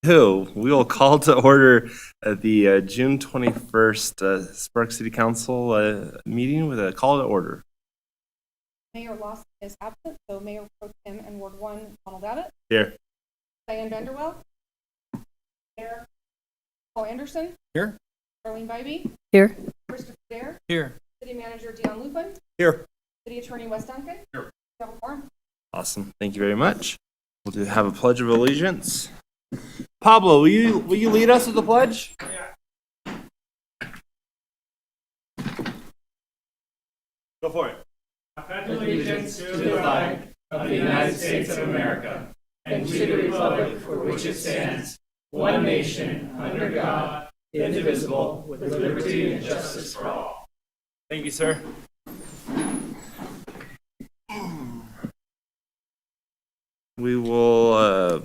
We will call to order the June 21st Sparks City Council meeting with a call to order. Mayor Lawson is absent, so Mayor Pro Tem and Ward 1, Donald Abbott. Here. Diane Vanderwell. Here. Paul Anderson. Here. Arlene Bybee. Here. Christopher Dare. Here. City Manager Dion Lupin. Here. City Attorney Wes Duncan. Here. Awesome. Thank you very much. We'll have a pledge of allegiance. Pablo, will you lead us with the pledge? Yeah. Go for it. I pledge allegiance to the flag of the United States of America and to the republic for which it stands, one nation, under God, indivisible, with liberty and justice for all. Thank you, sir. We will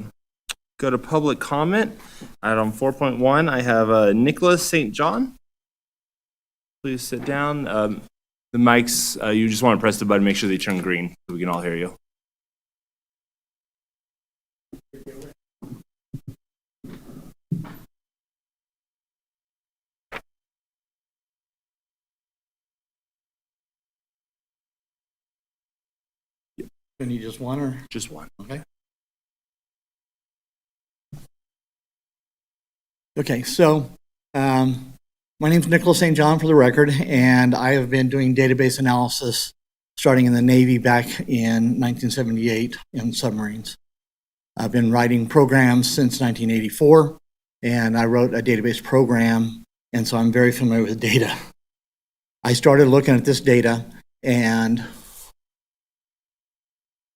go to public comment. Item 4.1, I have Nicholas St. John. Please sit down. The mics, you just want to press the button, make sure they turn green so we can all hear you. You need just one or? Just one. Okay. Okay, so my name's Nicholas St. John for the record, and I have been doing database analysis starting in the Navy back in 1978 in submarines. I've been writing programs since 1984, and I wrote a database program, and so I'm very familiar with data. I started looking at this data, and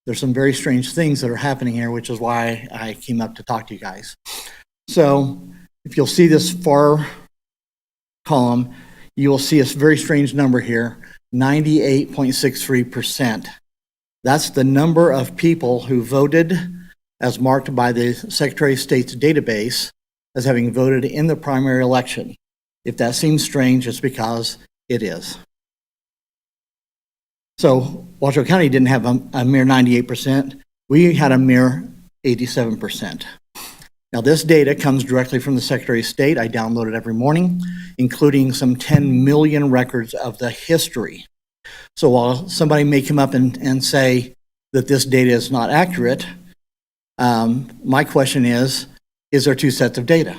there's some very strange things that are happening here, which is why I came up to talk to you guys. So if you'll see this far column, you will see a very strange number here, 98.63%. That's the number of people who voted as marked by the Secretary of State's database as having voted in the primary election. If that seems strange, it's because it is. So Washoe County didn't have a mere 98%. We had a mere 87%. Now this data comes directly from the Secretary of State. I download it every morning, including some 10 million records of the history. So while somebody may come up and say that this data is not accurate, my question is there two sets of data?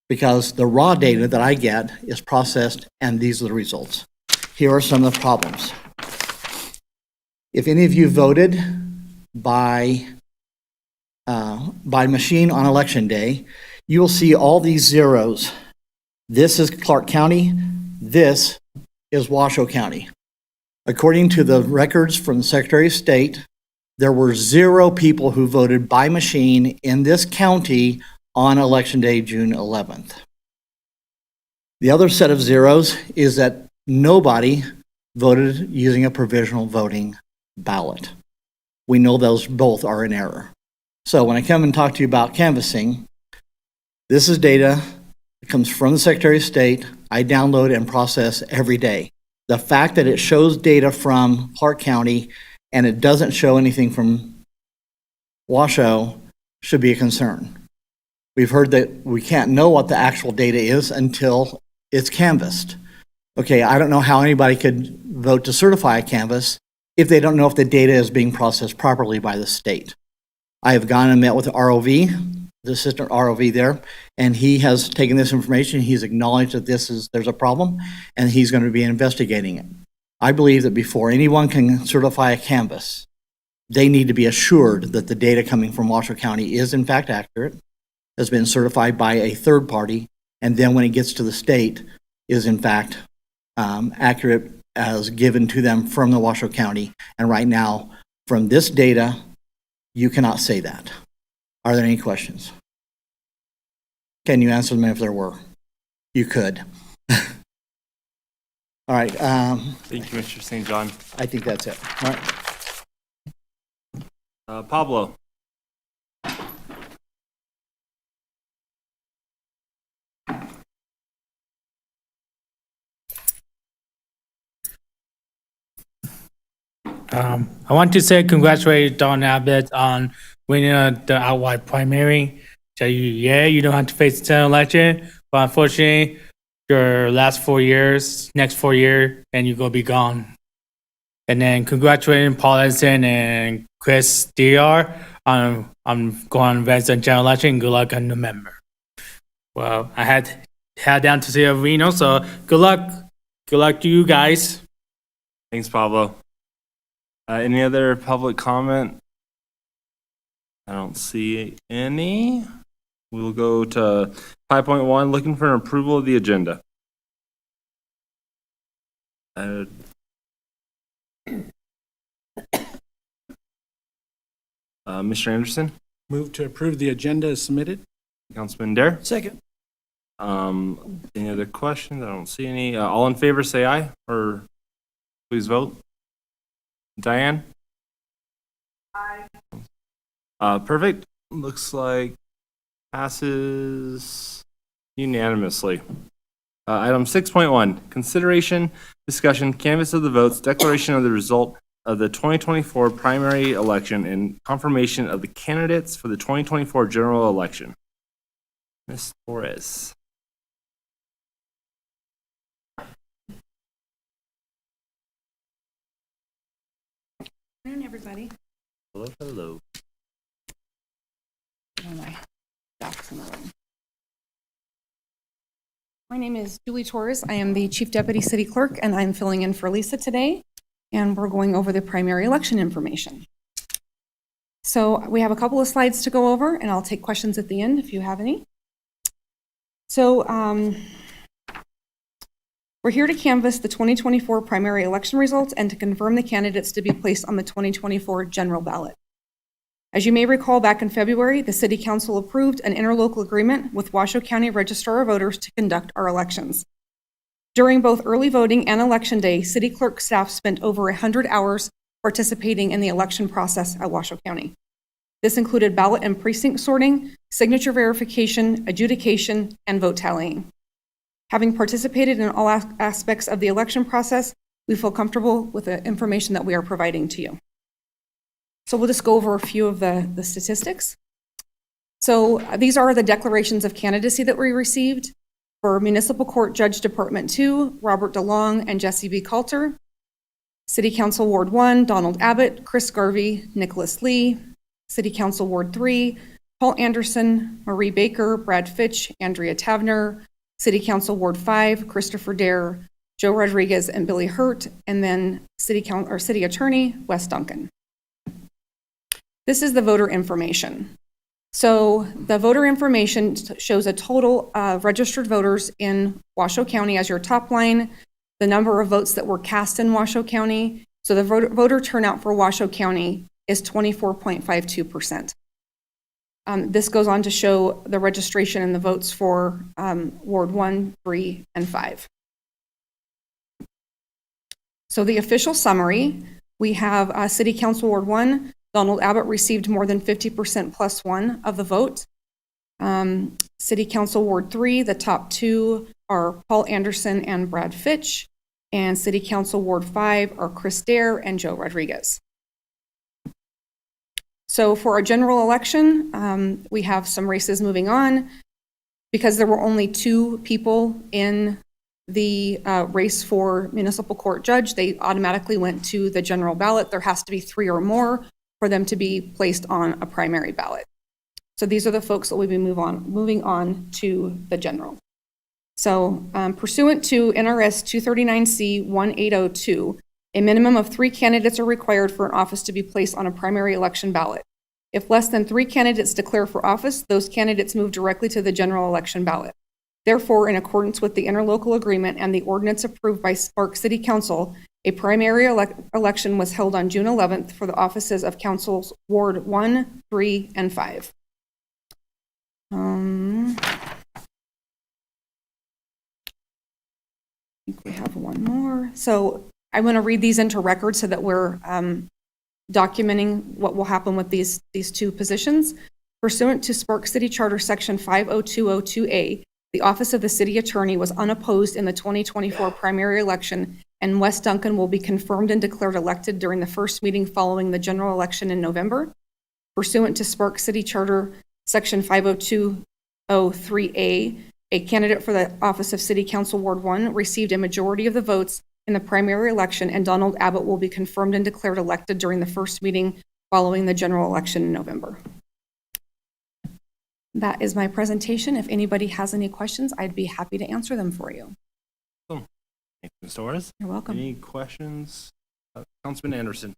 Because the raw data that I get is processed, and these are the results. Here are some of the problems. If any of you voted by machine on election day, you will see all these zeros. This is Clark County. This is Washoe County. According to the records from the Secretary of State, there were 0 people who voted by machine in this county on election day, June 11th. The other set of zeros is that nobody voted using a provisional voting ballot. We know those both are in error. So when I come and talk to you about canvassing, this is data that comes from the Secretary of State. I download and process every day. The fact that it shows data from Clark County and it doesn't show anything from Washoe should be a concern. We've heard that we can't know what the actual data is until it's canvassed. Okay, I don't know how anybody could vote to certify a canvass if they don't know if the data is being processed properly by the state. I have gone and met with the ROV, the assistant ROV there, and he has taken this information. He's acknowledged that there's a problem, and he's going to be investigating it. I believe that before anyone can certify a canvass, they need to be assured that the data coming from Washoe County is in fact accurate, has been certified by a third party, and then when it gets to the state, is in fact accurate as given to them from the Washoe County. And right now, from this data, you cannot say that. Are there any questions? Can you answer them if there were? You could. All right. Thank you, Mr. St. John. I think that's it. All right. Pablo. I want to say congratulate Don Abbott on winning the outright primary. tell you, yeah, you don't have to face the general election, but unfortunately, your last 4 years, next 4 year, and you're gonna be gone. And then congratulating Paul Edison and Chris Dr. on going on events in general election. Good luck in November. Well, I had to head down to see Reno, so good luck. Good luck to you guys. Thanks, Pablo. Any other public comment? I don't see any. We'll go to 5.1, looking for an approval of the agenda. Mr. Anderson, Move to approve the agenda as submitted. Councilman Dare. Second. Any other questions? I don't see any. All in favor, say aye, or please vote. Diane? Aye. Perfect. Looks like passes unanimously. Item 6.1, consideration, discussion, canvass of the votes, declaration of the result of the 2024 primary election, and confirmation of the candidates for the 2024 general election. Ms. Torres. Good afternoon, everybody. Hello, hello. Oh, my ducks in a row. My name is Julie Torres. I am the Chief Deputy City Clerk, and I'm filling in for Lisa today. And we're going over the primary election information. So we have a couple of slides to go over, and I'll take questions at the end if you have any. So we're here to canvass the 2024 primary election results and to confirm the candidates to be placed on the 2024 general ballot. As you may recall, back in February, the City Council approved an interlocal agreement with Washoe County Registrar of Voters to conduct our elections. During both early voting and Election Day, City Clerk staff spent over 100 hours participating in the election process at Washoe County. This included ballot and precinct sorting, signature verification, adjudication, and vote tallying. Having participated in all aspects of the election process, we feel comfortable with the information that we are providing to you. So we'll just go over a few of the statistics. So these are the declarations of candidacy that we received for Municipal Court Judge Department 2, Robert DeLong and Jesse B. Coulter. City Council Ward 1, Donald Abbott, Chris Garvey, Nicholas Lee. City Council Ward 3, Paul Anderson, Marie Baker, Brad Fitch, Andrea Tavner. City Council Ward 5, Christopher Dare, Joe Rodriguez, and Billy Hurt. And then City Attorney, Wes Duncan. This is the voter information. So the voter information shows a total of registered voters in Washoe County as your top line, the number of votes that were cast in Washoe County. So the voter turnout for Washoe County is 24.52%. This goes on to show the registration and the votes for Ward 1, 3, and 5. So the official summary, we have City Council Ward 1, Donald Abbott received more than 50% plus one of the vote. City Council Ward 3, the top two are Paul Anderson and Brad Fitch. And City Council Ward 5 are Chris Dare and Joe Rodriguez. So for our general election, we have some races moving on. Because there were only 2 people in the race for municipal court judge, they automatically went to the general ballot. There has to be 3 or more for them to be placed on a primary ballot. So these are the folks that will be moving on to the general. So pursuant to NRS 239C 1802, a minimum of 3 candidates are required for an office to be placed on a primary election ballot. If less than 3 candidates declare for office, those candidates move directly to the general election ballot. Therefore, in accordance with the interlocal agreement and the ordinance approved by Spark City Council, a primary election was held on June 11th for the offices of Councils Ward 1, 3, and 5. I think we have one more. So I'm going to read these into record so that we're documenting what will happen with these 2 positions. Pursuant to Spark City Charter Section 50202A, the office of the city attorney was unopposed in the 2024 primary election, and Wes Duncan will be confirmed and declared elected during the first meeting following the general election in November. Pursuant to Spark City Charter Section 50203A, a candidate for the office of City Council Ward 1 received a majority of the votes in the primary election, and Donald Abbott will be confirmed and declared elected during the first meeting following the general election in November. That is my presentation. If anybody has any questions, I'd be happy to answer them for you. Thank you, Ms. Torres. You're welcome. Any questions? Councilman Anderson.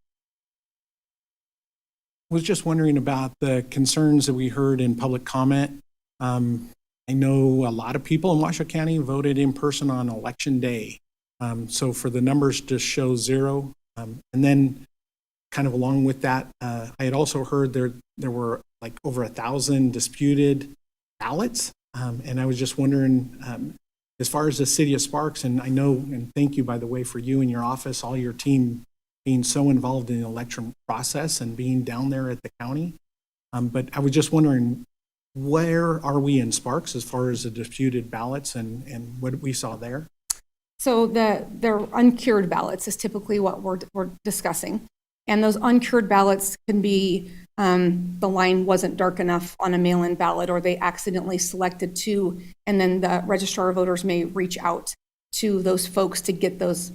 Was just wondering about the concerns that we heard in public comment. I know a lot of people in Washoe County voted in person on election day. So for the numbers to show 0, and then kind of along with that, I had also heard there were like over 1,000 disputed ballots. And I was just wondering, as far as the city of Sparks, and I know, and thank you, by the way, for you and your office, all your team being so involved in the election process and being down there at the county. But I was just wondering, where are we in Sparks as far as the disputed ballots and what we saw there? So they're uncured ballots is typically what we're discussing. And those uncured ballots can be the line wasn't dark enough on a mail-in ballot, or they accidentally selected 2, and then the registrar of voters may reach out to those folks to get those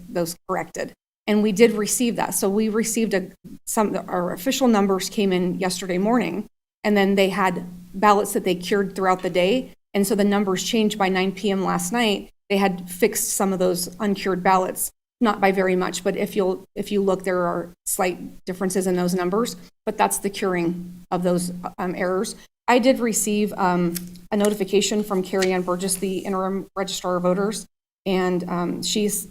corrected. And we did receive that. So we received our official numbers came in yesterday morning, and then they had ballots that they cured throughout the day. And so the numbers changed by 9 p.m. last night. They had fixed some of those uncured ballots, not by very much, but if you look, there are slight differences in those numbers, but that's the curing of those errors. I did receive a notification from Carrie Ann Burgess, the interim registrar of voters, and she's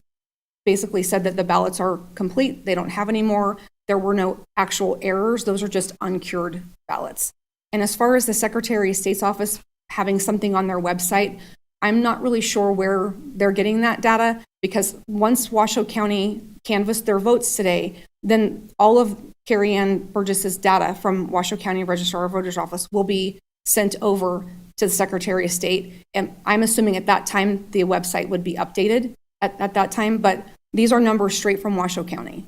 basically said that the ballots are complete. They don't have any more. There were no actual errors. Those are just uncured ballots. And as far as the Secretary of State's office having something on their website, I'm not really sure where they're getting that data, because once Washoe County canvassed their votes today, then all of Carrie Ann Burgess's data from Washoe County Registrar of Voters Office will be sent over to the Secretary of State. And I'm assuming at that time, the website would be updated at that time, but these are numbers straight from Washoe County.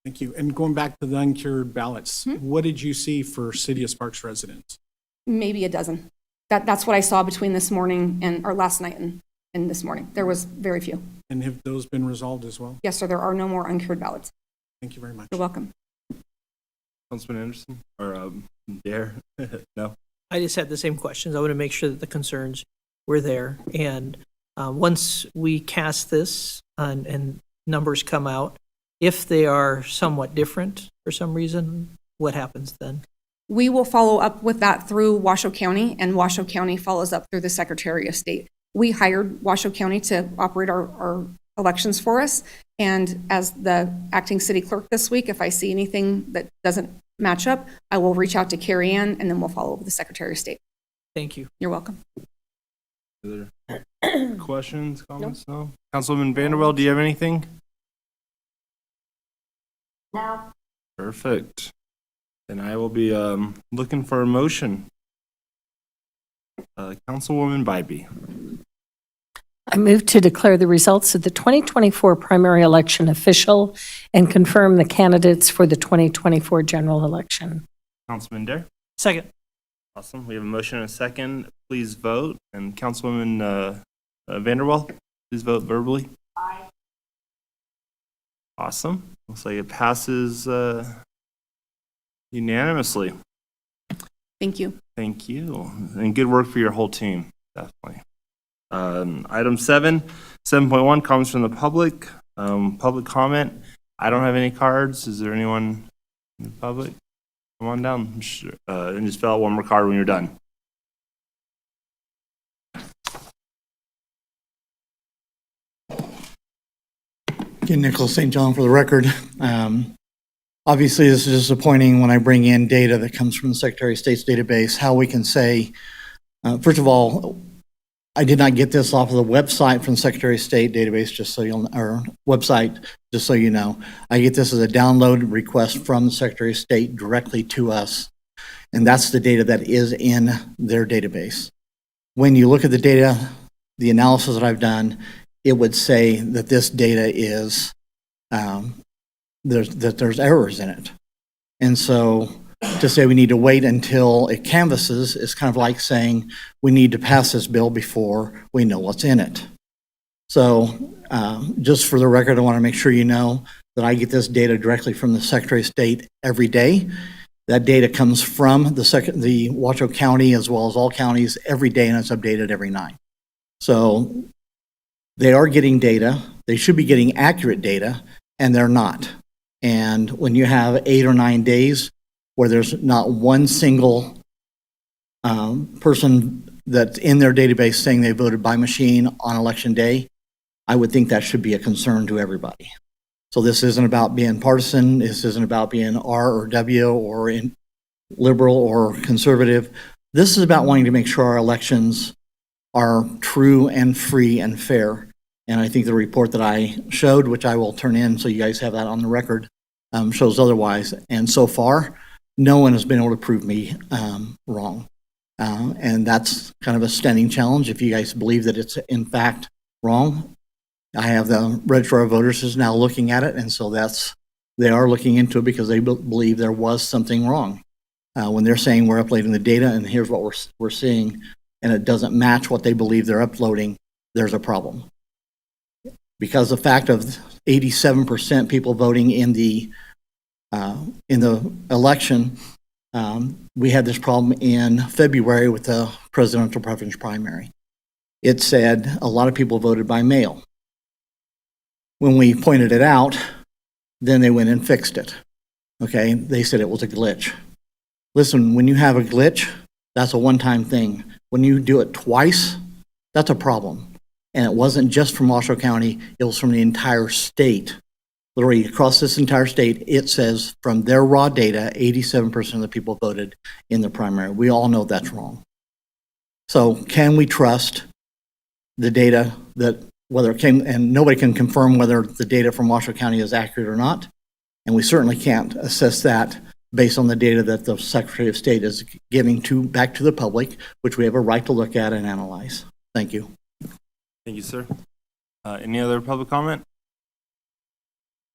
Thank you. And going back to the uncured ballots, what did you see for City of Sparks residents? Maybe a dozen. That's what I saw between this morning or last night and this morning. There was very few. And have those been resolved as well? Yes, sir, there are no more uncured ballots. Thank you very much. You're welcome. Councilman Anderson or Dare? No. I just had the same questions. I want to make sure that the concerns were there. And once we cast this and numbers come out, if they are somewhat different for some reason, what happens then? We will follow up with that through Washoe County, and Washoe County follows up through the Secretary of State. We hired Washoe County to operate our elections for us, and as the acting city clerk this week, if I see anything that doesn't match up, I will reach out to Carrie Ann, and then we'll follow up with the Secretary of State. Thank you. You're welcome. Other questions, comments? No. Councilwoman Vanderwell, do you have anything? No. Perfect. And I will be looking for a motion. Councilwoman Bybee. I move to declare the results of the 2024 primary election official and confirm the candidates for the 2024 general election. Councilman Dare. Second. Awesome. We have a motion and a second. Please vote. And Councilwoman Vanderwell, please vote verbally. Aye. Awesome. Looks like it passes unanimously. Thank you. Thank you. And good work for your whole team, definitely. Item 7.1, comments from the public. Public comment. I don't have any cards. Is there anyone in the public? Come on down. And just fill out one more card when you're done. Again, Nicholas St. John for the record. Obviously, this is disappointing when I bring in data that comes from the Secretary of State's database, how we can say, first of all, I did not get this off of the website from the Secretary of State database, website, just so you know. I get this as a download request from the Secretary of State directly to us, and that's the data that is in their database. When you look at the data, the analysis that I've done, it would say that this data is, there's errors in it. And so to say we need to wait until it canvasses is kind of like saying we need to pass this bill before we know what's in it. So just for the record, I want to make sure you know that I get this data directly from the Secretary of State every day. That data comes from the Washoe County as well as all counties every day, and it's updated every night. So they are getting data. They should be getting accurate data, and they're not. And when you have 8 or 9 days where there's not one single person that's in their database saying they voted by machine on election day, I would think that should be a concern to everybody. So this isn't about being partisan. This isn't about being R or W or in liberal or conservative. This is about wanting to make sure our elections are true and free and fair. And I think the report that I showed, which I will turn in so you guys have that on the record, shows otherwise. And so far, no one has been able to prove me wrong. And that's kind of a standing challenge. If you guys believe that it's in fact wrong, I have the Registrar of Voters is now looking at it, and so they are looking into it because they believe there was something wrong. When they're saying we're uploading the data and here's what we're seeing, and it doesn't match what they believe they're uploading, there's a problem. Because the fact of 87% people voting in the election, we had this problem in February with the presidential preference primary. It said a lot of people voted by mail. When we pointed it out, then they went and fixed it. Okay, they said it was a glitch. Listen, when you have a glitch, that's a one-time thing. When you do it twice, that's a problem. And it wasn't just from Washoe County, it was from the entire state. Literally across this entire state, it says from their raw data, 87% of the people voted in the primary. We all know that's wrong. So can we trust the data that whether it came, and nobody can confirm whether the data from Washoe County is accurate or not, and we certainly can't assess that based on the data that the Secretary of State is giving back to the public, which we have a right to look at and analyze. Thank you. Thank you, sir. Any other public comment?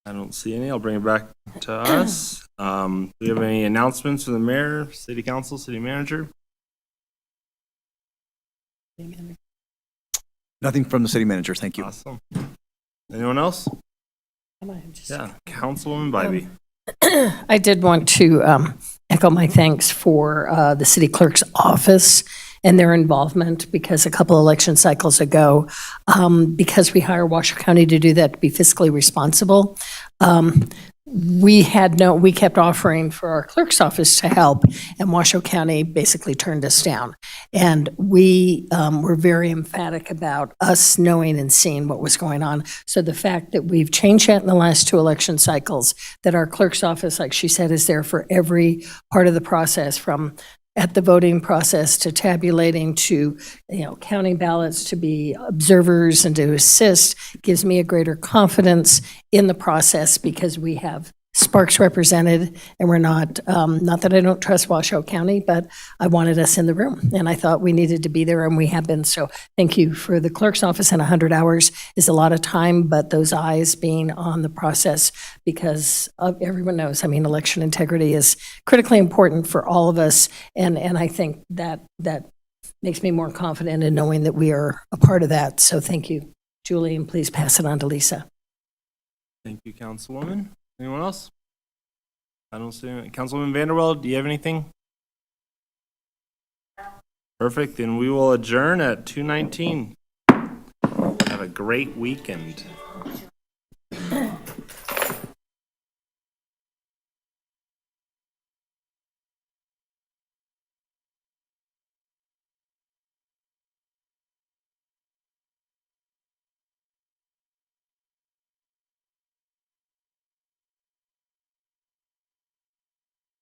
I don't see any. I'll bring it back to us. Do we have any announcements from the mayor, city council, city manager? Nothing from the city manager, thank you. Awesome. Anyone else? Yeah, Councilwoman Bybee. I did want to echo my thanks for the city clerk's office and their involvement, because a couple election cycles ago, because we hire Washoe County to do that, to be fiscally responsible, we kept offering for our clerk's office to help, and Washoe County basically turned us down. And we were very emphatic about us knowing and seeing what was going on. So the fact that we've changed that in the last 2 election cycles, that our clerk's office, like she said, is there for every part of the process, from at the voting process to tabulating to, counting ballots, to be observers and to assist, gives me a greater confidence in the process, because we have Sparks represented, and we're not that I don't trust Washoe County, but I wanted us in the room, and I thought we needed to be there, and we have been. So thank you for the clerk's office. And 100 hours is a lot of time, but those eyes being on the process, because everyone knows, election integrity is critically important for all of us, and I think that makes me more confident in knowing that we are a part of that. So thank you, Julie, and please pass it on to Lisa. Thank you, Councilwoman. Anyone else? I don't see any. Councilwoman Vanderwell, do you have anything? Perfect. Then we will adjourn at 2:19. Have a great weekend.